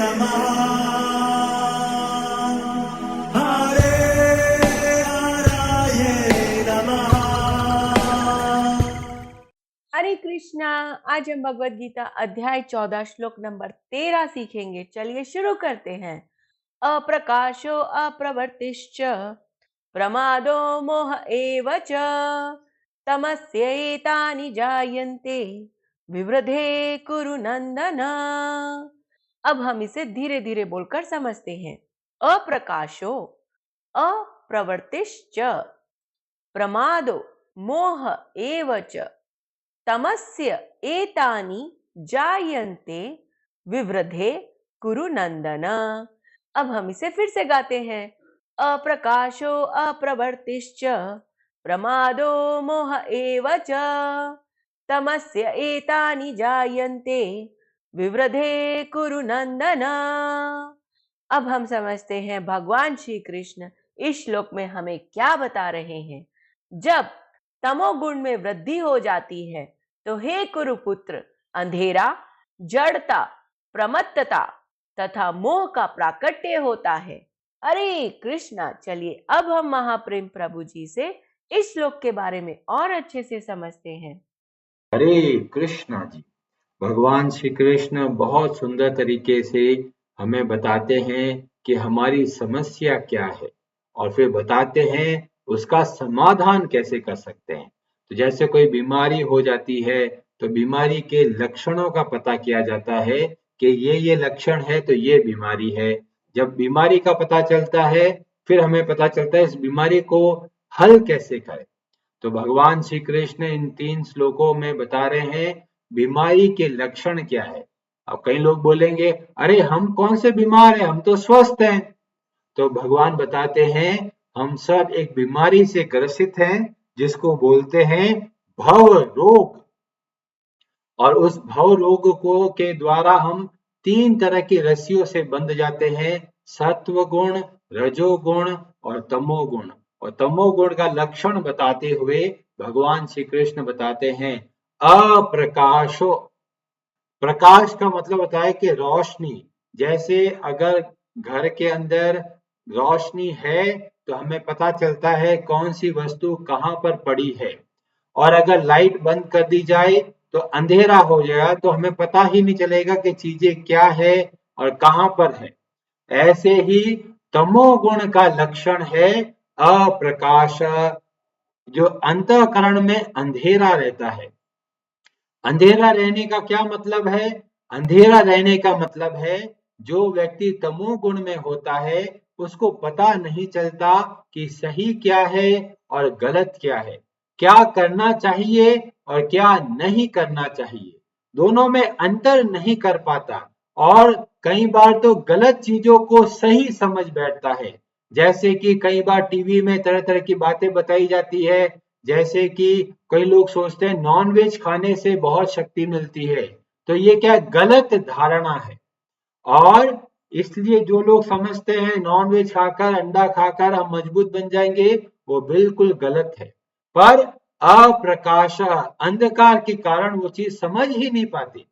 नमः हरे हराय नमः। हरे कृष्णा। आज हम भगवत गीता अध्याय 14 श्लोक नंबर 13 सीखेंगे। चलिए शुरू करते हैं। अप्रकाशो अप्रवृत्तिश्च प्रमादो मोह एव च तमस्यैतानि जायन्ते विवृधे कुरु नंदन। अब हम इसे धीरे धीरे बोलकर समझते हैं। अप्रकाशो अप्रवृत्तिश्च प्रमादो मोह एव च तमस्य एतानि जायन्ते विवृधे कुरु नंदन। अब हम इसे फिर से गाते हैं। अप्रकाशो अप्रवृत्तिश्च प्रमादो मोह एव च तमस्य एतानि जायन्ते विवृधे कुरु नंदन। अब हम समझते हैं भगवान श्री कृष्ण इस श्लोक में हमें क्या बता रहे हैं। जब तमोगुण में वृद्धि हो जाती है तो हे कुरुपुत्र, अंधेरा, जड़ता, प्रमत्तता तथा मोह का प्राकट्य होता है। हरे कृष्णा। चलिए अब हम महाप्रेम प्रभु जी से इस श्लोक के बारे में और अच्छे से समझते हैं। हरे कृष्णा जी। भगवान श्री कृष्ण बहुत सुंदर तरीके से हमें बताते हैं कि हमारी समस्या क्या है और फिर बताते हैं उसका समाधान कैसे कर सकते हैं। तो जैसे कोई बीमारी हो जाती है तो बीमारी के लक्षणों का पता किया जाता है कि ये लक्षण है तो ये बीमारी है। जब बीमारी का पता चलता है फिर हमें पता चलता है इस बीमारी को हल कैसे करें। तो भगवान श्री कृष्ण इन 3 श्लोकों में बता रहे हैं बीमारी के लक्षण क्या है। अब कई लोग बोलेंगे अरे हम कौन से बीमार हैं, हम तो स्वस्थ हैं। तो भगवान बताते हैं हम सब एक बीमारी से ग्रसित हैं जिसको बोलते हैं भव रोग। और उस भव रोग को के द्वारा हम 3 तरह की रस्सियों से बंध जाते हैं, सत्व गुण, रजोगुण और तमोगुण। और तमोगुण का लक्षण बताते हुए भगवान श्री कृष्ण बताते हैं अप्रकाशो। प्रकाश का मतलब होता है कि रोशनी। जैसे अगर घर के अंदर रोशनी है तो हमें पता चलता है कौन सी वस्तु कहाँ पर पड़ी है, और अगर लाइट बंद कर दी जाए तो अंधेरा हो जाएगा तो हमें पता ही नहीं चलेगा कि चीजें क्या है और कहाँ पर है। ऐसे ही तमोगुण का लक्षण है अप्रकाश, जो अंतःकरण में अंधेरा रहता है। अंधेरा रहने का क्या मतलब है? अंधेरा रहने का मतलब है जो व्यक्ति तमोगुण में होता है उसको पता नहीं चलता कि सही क्या है और गलत क्या है, क्या करना चाहिए और क्या नहीं करना चाहिए, दोनों में अंतर नहीं कर पाता और कई बार तो गलत चीजों को सही समझ बैठता है। जैसे कि कई बार टीवी में तरह तरह की बातें बताई जाती है, जैसे कि कई लोग सोचते हैं नॉन वेज खाने से बहुत शक्ति मिलती है, तो ये क्या गलत धारणा है। और इसलिए जो लोग समझते हैं नॉन वेज खाकर, अंडा खाकर हम मजबूत बन जाएंगे, वो बिल्कुल गलत है। पर अप्रकाश, अंधकार के कारण वो चीज समझ ही नहीं पाते।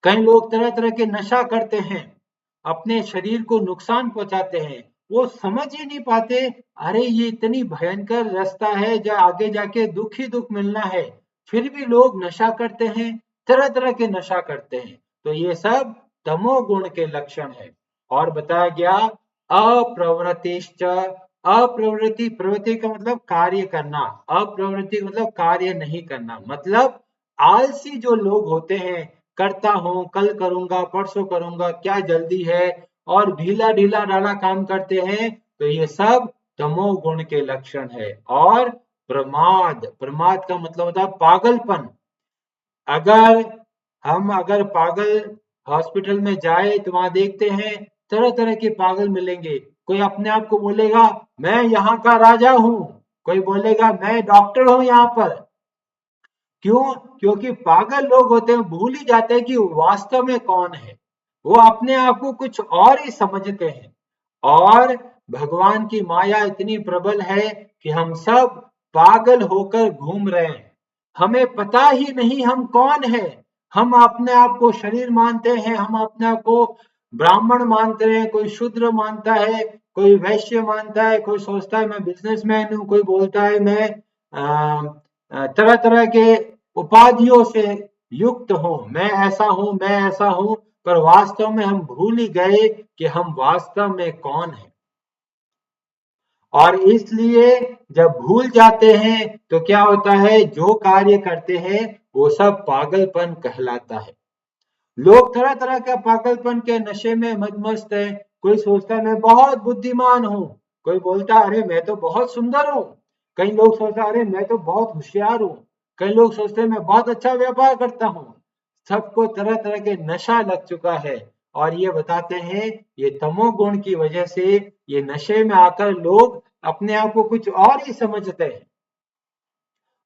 कई लोग तरह तरह के नशा करते हैं, अपने शरीर को नुकसान पहुंचाते हैं, वो समझ ही नहीं पाते अरे ये इतनी भयंकर रास्ता है जो आगे जाके दुख ही दुख मिलना है, फिर भी लोग नशा करते हैं, तरह तरह के नशा करते हैं। तो ये सब तमोगुण के लक्षण है। और बताया गया अप्रवृत्तिश्च। अप्रवृत्ति, प्रवृत्ति का मतलब कार्य करना, अप्रवृत्ति का मतलब कार्य नहीं करना। मतलब आलसी जो लोग होते हैं, करता हूं, कल करूंगा, परसों करूंगा, क्या जल्दी है, और ढीला ढीला डाला काम करते हैं, तो ये सब तमोगुण के लक्षण है। और प्रमाद, प्रमाद का मतलब होता है पागलपन। अगर पागल हॉस्पिटल में जाए तो वहां देखते हैं तरह तरह के पागल मिलेंगे। कोई अपने आप को बोलेगा मैं यहाँ का राजा हूं, कोई बोलेगा मैं डॉक्टर हूं यहाँ पर। क्यों? क्योंकि पागल लोग होते हैं, भूल ही जाते हैं कि वास्तव में कौन है, वो अपने आप को कुछ और ही समझते हैं। और भगवान की माया इतनी प्रबल है कि हम सब पागल होकर घूम रहे हैं, हमें पता ही नहीं हम कौन है। हम अपने आप को शरीर मानते हैं, हम अपने आप को ब्राह्मण मानते हैं, कोई शूद्र मानता है, कोई वैश्य मानता है, कोई सोचता है मैं बिजनेसमैन हूँ, कोई बोलता है मैं तरह तरह के उपाधियों से युक्त हूँ, मैं ऐसा हूँ, मैं ऐसा हूँ, पर वास्तव में हम भूल ही गए कि हम वास्तव में कौन हैं। और इसलिए जब भूल जाते हैं तो क्या होता है, जो कार्य करते हैं वो सब पागलपन कहलाता है। लोग तरह तरह का पागलपन के नशे में मदमस्त है। कोई सोचता है मैं बहुत बुद्धिमान हूँ, कोई बोलता है अरे मैं तो बहुत सुंदर हूँ, कई लोग सोचता है अरे मैं तो बहुत होशियार हूँ, कई लोग सोचते हैं मैं बहुत अच्छा व्यापार करता हूँ। सबको तरह तरह के नशा लग चुका है और ये बताते हैं ये तमोगुण की वजह से, ये नशे में आकर लोग अपने आप को कुछ और ही समझते हैं।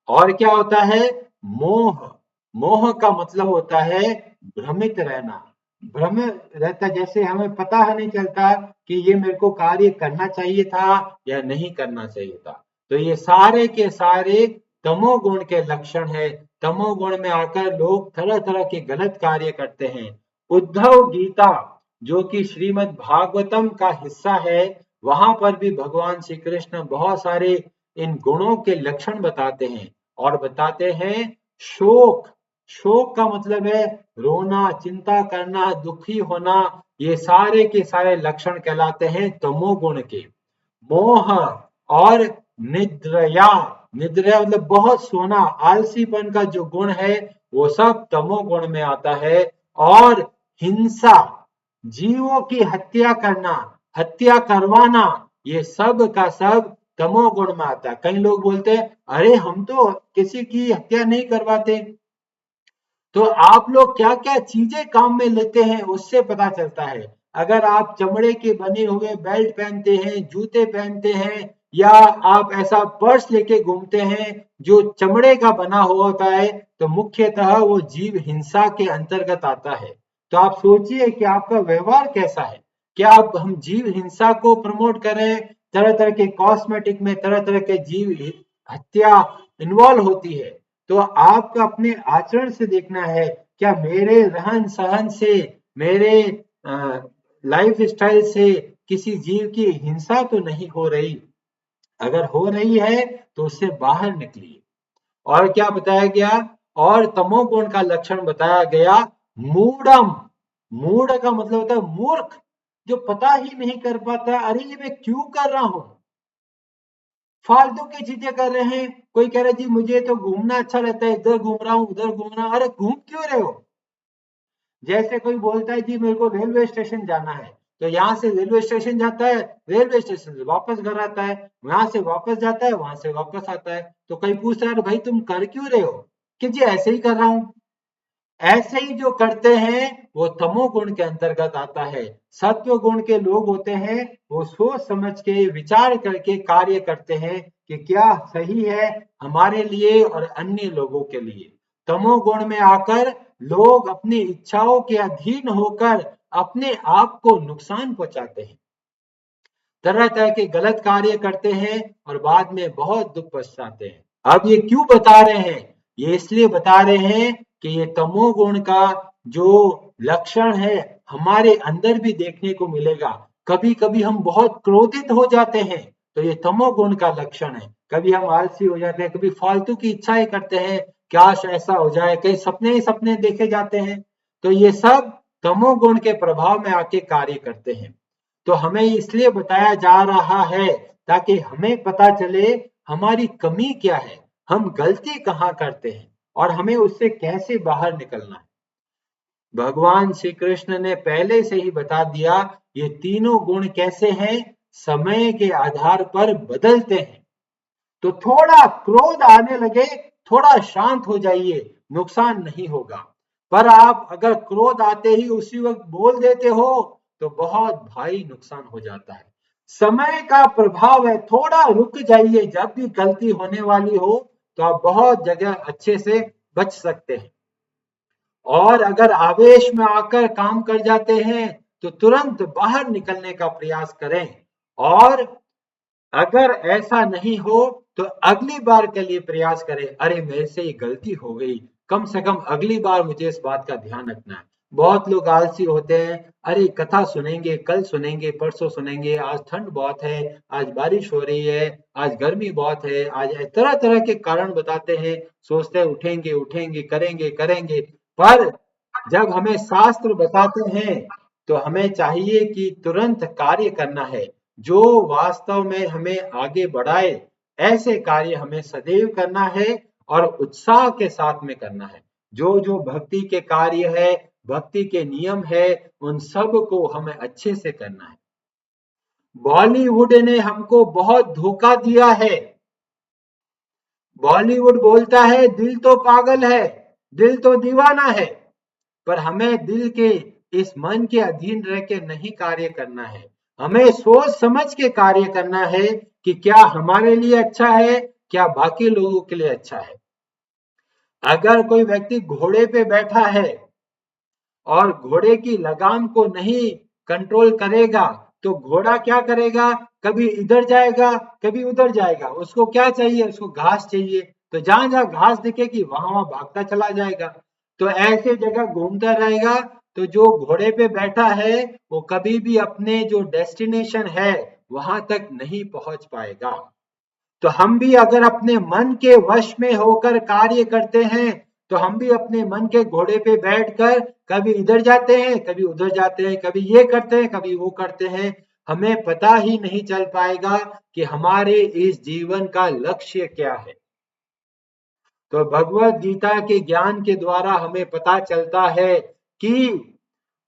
और क्या होता है, मोह। मोह का मतलब होता है भ्रमित रहना। भ्रम रहता, जैसे हमें पता है नहीं चलता कि ये मेरे को कार्य करना चाहिए था या नहीं करना चाहिए था। तो ये सारे के सारे तमोगुण के लक्षण है। तमोगुण में आकर लोग तरह तरह के गलत कार्य करते हैं। उद्धव गीता जो कि श्रीमद् भागवतम का हिस्सा है, वहां पर भी भगवान श्री कृष्ण बहुत सारे इन गुणों के लक्षण बताते हैं और बताते हैं शोक। शोक का मतलब है रोना, चिंता करना, दुखी होना, ये सारे के सारे लक्षण कहलाते हैं तमोगुण के। मोह और निद्रया, निद्रया मतलब बहुत सोना, आलसीपन का जो गुण है वो सब तमोगुण में आता है। और हिंसा, जीवों की हत्या करना, हत्या करवाना, ये सब का सब तमोगुण में आता है। कई लोग बोलते हैं अरे हम तो किसी की हत्या नहीं करवाते। तो आप लोग क्या क्या चीजें काम में लेते हैं उससे पता चलता है। अगर आप चमड़े के बने हुए बेल्ट पहनते हैं, जूते पहनते हैं, या आप ऐसा पर्स लेके घूमते हैं जो चमड़े का बना हुआ होता है, तो मुख्यतः वो जीव हिंसा के अंतर्गत आता है। तो आप सोचिए कि आपका व्यवहार कैसा है। क्या आप हम जीव हिंसा को प्रमोट करें, तरह तरह के कॉस्मेटिक में तरह तरह के जीव हत्या इन्वॉल्व होती है, तो आपको अपने आचरण से देखना है, क्या मेरे रहन सहन से, मेरे लाइफ स्टाइल से किसी जीव की हिंसा तो नहीं हो रही। अगर हो रही है तो उससे बाहर निकलिए। और क्या बताया गया, और तमोगुण का लक्षण बताया गया मूढ़म। मूढ़ का मतलब होता है मूर्ख, जो पता ही नहीं कर पाता अरे ये मैं क्यों कर रहा हूं, फालतू की चीजें कर रहे हैं। कोई कह रहा है जी मुझे तो घूमना अच्छा लगता है, इधर घूम रहा हूं उधर घूम रहा हूं, अरे घूम क्यों रहे हो। जैसे कोई बोलता है जी मेरे को रेलवे स्टेशन जाना है, तो यहाँ से रेलवे स्टेशन जाता है, रेलवे स्टेशन से वापस घर आता है, वहां से वापस जाता है, वहां से वापस आता है। तो कोई पूछता है भाई तुम कर क्यों रहे हो, कि जी ऐसे ही कर रहा हूं। ऐसे ही जो करते हैं वो तमोगुण के अंतर्गत आता है। सत्व गुण के लोग होते हैं, वो सोच समझ के विचार करके कार्य करते हैं कि क्या सही है हमारे लिए और अन्य लोगों के लिए। तमोगुण में आकर लोग अपनी इच्छाओं के अधीन होकर अपने आप को नुकसान पहुंचाते हैं, तरह तरह के गलत कार्य करते हैं और बाद में बहुत दुख पछताते हैं। अब ये क्यों बता रहे हैं, ये इसलिए बता रहे हैं कि ये तमोगुण का जो लक्षण है हमारे अंदर भी देखने को मिलेगा। कभी कभी हम बहुत क्रोधित हो जाते हैं, तो ये तमोगुण का लक्षण है। कभी हम आलसी हो जाते हैं, कभी फालतू की इच्छाएं करते हैं, काश ऐसा हो जाए, कई सपने ही सपने देखे जाते हैं। तो ये सब तमोगुण के प्रभाव में आके कार्य करते हैं। तो हमें इसलिए बताया जा रहा है ताकि हमें पता चले हमारी कमी क्या है, हम गलती कहाँ करते हैं और हमें उससे कैसे बाहर निकलना है। भगवान श्री कृष्ण ने पहले से ही बता दिया ये तीनों गुण कैसे हैं, समय के आधार पर बदलते हैं। तो थोड़ा क्रोध आने लगे, थोड़ा शांत हो जाइए, नुकसान नहीं होगा। पर आप अगर क्रोध आते ही उसी वक्त बोल देते हो तो बहुत भारी नुकसान हो जाता है। समय का प्रभाव है, थोड़ा रुक जाइए, जब भी गलती होने वाली हो तो आप बहुत जगह अच्छे से बच सकते हैं। और अगर आवेश में आकर काम कर जाते हैं तो तुरंत बाहर निकलने का प्रयास करें। और अगर ऐसा नहीं हो तो अगली बार के लिए प्रयास करें, अरे मेरे से ये गलती हो गई, कम से कम अगली बार मुझे इस बात का ध्यान रखना है। बहुत लोग आलसी होते हैं, अरे कथा सुनेंगे, कल सुनेंगे, परसों सुनेंगे, आज ठंड बहुत है, आज बारिश हो रही है, आज गर्मी बहुत है, आज तरह तरह के कारण बताते हैं, सोचते हैं उठेंगे उठेंगे, करेंगे करेंगे। पर जब हमें शास्त्र बताते हैं तो हमें चाहिए कि तुरंत कार्य करना है, जो वास्तव में हमें आगे बढ़ाए, ऐसे कार्य हमें सदैव करना है और उत्साह के साथ में करना है। जो जो भक्ति के कार्य है, भक्ति के नियम है, उन सब को हमें अच्छे से करना है। बॉलीवुड ने हमको बहुत धोखा दिया है। बॉलीवुड बोलता है दिल तो पागल है, दिल तो दीवाना है, पर हमें दिल के इस मन के अधीन रह के नहीं कार्य करना है। हमें सोच समझ के कार्य करना है कि क्या हमारे लिए अच्छा है, क्या बाकी लोगों के लिए अच्छा है। अगर कोई व्यक्ति घोड़े पे बैठा है और घोड़े की लगाम को नहीं कंट्रोल करेगा तो घोड़ा क्या करेगा, कभी इधर जाएगा कभी उधर जाएगा। उसको क्या चाहिए, उसको घास चाहिए, तो जहां जहां घास दिखेगी वहां वहां भागता चला जाएगा, तो ऐसे जगह घूमता रहेगा। तो जो घोड़े पे बैठा है वो कभी भी अपने जो डेस्टिनेशन है वहां तक नहीं पहुंच पाएगा। तो हम भी अगर अपने मन के वश में होकर कार्य करते हैं तो हम भी अपने मन के घोड़े पे बैठकर कभी इधर जाते हैं कभी उधर जाते हैं, कभी ये करते हैं कभी वो करते हैं। हमें पता ही नहीं चल पाएगा कि हमारे इस जीवन का लक्ष्य क्या है। तो भगवत गीता के ज्ञान के द्वारा हमें पता चलता है कि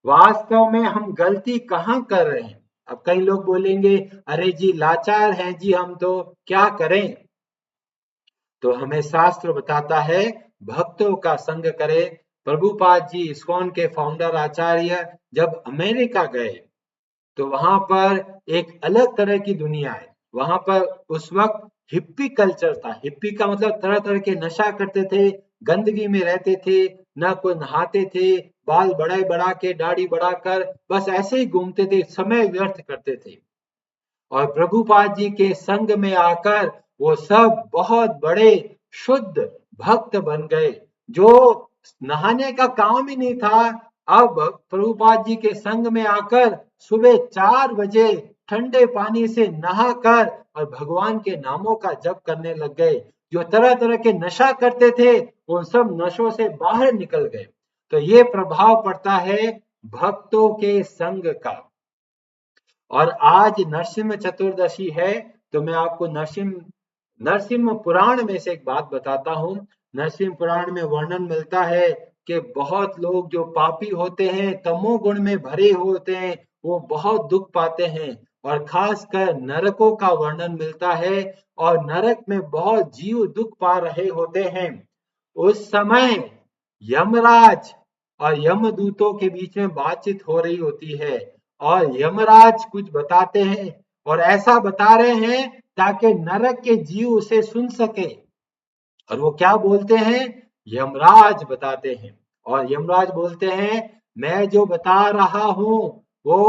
वास्तव में हम गलती कहाँ कर रहे हैं। अब कई लोग बोलेंगे अरे जी लाचार हैं जी हम, तो क्या करें। तो हमें शास्त्र बताता है भक्तों का संग करे। प्रभुपाद जी इस्कॉन के फाउंडर आचार्य जब अमेरिका गए तो वहां पर एक अलग तरह की दुनिया है। वहां पर उस वक्त हिप्पी कल्चर था। हिप्पी का मतलब तरह तरह के नशा करते थे, गंदगी में रहते थे, ना कोई नहाते थे, बाल बढ़ा के दाढ़ी बढ़ाकर बस ऐसे ही घूमते थे, समय व्यर्थ करते थे। और प्रभुपाद जी के संग में आकर वो सब बहुत बड़े शुद्ध भक्त बन गए, जो नहाने का काम ही नहीं था। अब प्रभुपाद जी के संग में आकर सुबह 4 बजे ठंडे पानी से नहाकर और भगवान के नामों का जप करने लग गए। जो तरह तरह के नशा करते थे वो सब नशों से बाहर निकल गए। तो ये प्रभाव पड़ता है भक्तों के संग का। और आज नरसिंह चतुर्दशी है तो मैं आपको नरसिंह पुराण में से एक बात बताता हूँ। नरसिंह पुराण में वर्णन मिलता है कि बहुत लोग जो पापी होते हैं, तमोगुण में भरे होते हैं, वो बहुत दुख पाते हैं। और खासकर नरकों का वर्णन मिलता है और नरक में बहुत जीव दुख पा रहे होते हैं। उस समय यमराज और यमदूतों के बीच में बातचीत हो रही होती है और यमराज कुछ बताते हैं और ऐसा बता रहे हैं ताकि नरक के जीव उसे सुन सके। और वो क्या बोलते हैं, यमराज बताते हैं। और यमराज बोलते हैं मैं जो बता रहा हूं वो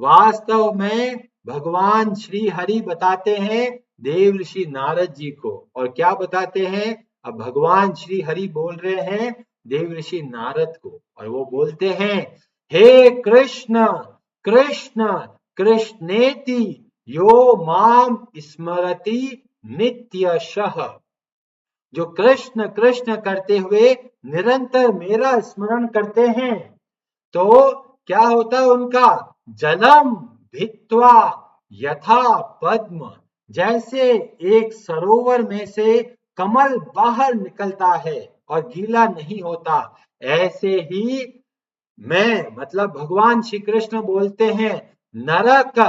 वास्तव में भगवान श्री हरि बताते हैं देव ऋषि नारद जी को। और क्या बताते हैं, अब भगवान श्री हरि बोल रहे हैं देव ऋषि नारद को और वो बोलते हैं हे कृष्ण कृष्ण कृष्णेति यो माम स्मरति नित्यशः। जो कृष्ण कृष्ण करते हुए निरंतर मेरा स्मरण करते हैं तो क्या होता है उनका, जलम भित्वा यथा पद्म, जैसे एक सरोवर में से कमल बाहर निकलता है और गीला नहीं होता, ऐसे ही मैं मतलब भगवान श्री कृष्ण बोलते हैं नरक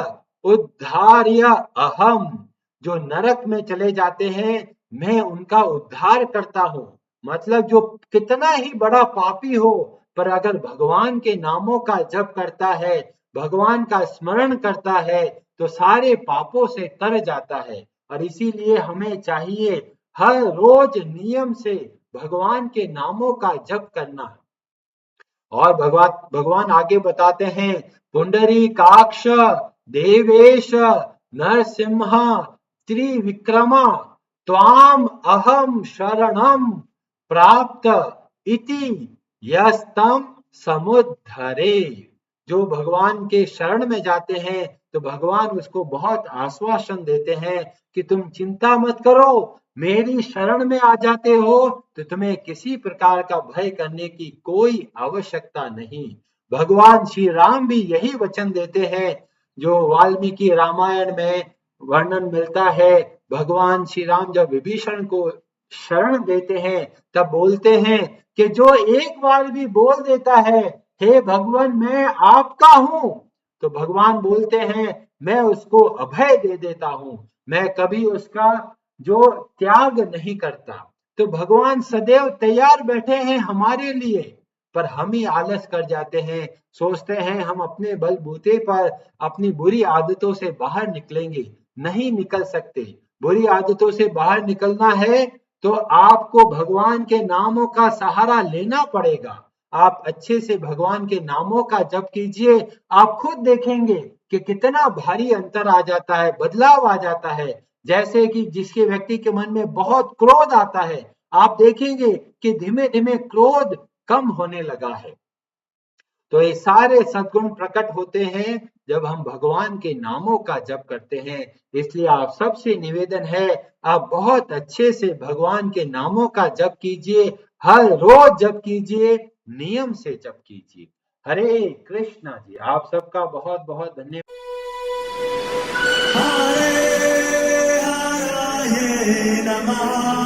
उद्धार्य अहम। जो नरक में चले जाते हैं मैं उनका उद्धार करता हूं। मतलब जो कितना ही बड़ा पापी हो पर अगर भगवान के नामों का जप करता है, भगवान का स्मरण करता है तो सारे पापों से तर जाता है। और इसीलिए हमें चाहिए हर रोज नियम से भगवान के नामों का जप करना। और भगवान आगे बताते हैं पुंडरीकाक्ष देवेश नरसिंह त्रिविक्रमा त्वाम अहम शरणम प्राप्त इति यस्तम समुद्धरे। जो भगवान के शरण में जाते हैं तो भगवान उसको बहुत आश्वासन देते हैं कि तुम चिंता मत करो, मेरी शरण में आ जाते हो तो तुम्हें किसी प्रकार का भय करने की कोई आवश्यकता नहीं। भगवान श्री राम भी यही वचन देते हैं जो वाल्मीकि रामायण में वर्णन मिलता है। भगवान श्री राम जब विभीषण को शरण देते हैं तब बोलते हैं कि जो एक बार भी बोल देता है हे भगवान मैं आपका हूं, तो भगवान बोलते हैं मैं उसको अभय दे देता हूं, मैं कभी उसका जो त्याग नहीं करता। तो भगवान सदैव तैयार बैठे हैं हमारे लिए, पर हम ही आलस कर जाते हैं, सोचते हैं हम अपने बलबूते पर अपनी बुरी आदतों से बाहर निकलेंगे। नहीं निकल सकते। बुरी आदतों से बाहर निकलना है तो आपको भगवान के नामों का सहारा लेना पड़ेगा। आप अच्छे से भगवान के नामों का जप कीजिए, आप खुद देखेंगे कि कितना भारी अंतर आ जाता है, बदलाव आ जाता है। जैसे कि जिसके व्यक्ति के मन में बहुत क्रोध आता है, आप देखेंगे कि धीमे धीमे क्रोध कम होने लगा है। तो ये सारे सद्गुण प्रकट होते हैं जब हम भगवान के नामों का जप करते हैं। इसलिए आप सबसे निवेदन है, आप बहुत अच्छे से भगवान के नामों का जप कीजिए, हर रोज जप कीजिए, नियम से जप कीजिए। हरे कृष्णा जी। आप सबका बहुत बहुत धन्यवाद। हरे हराये नमः।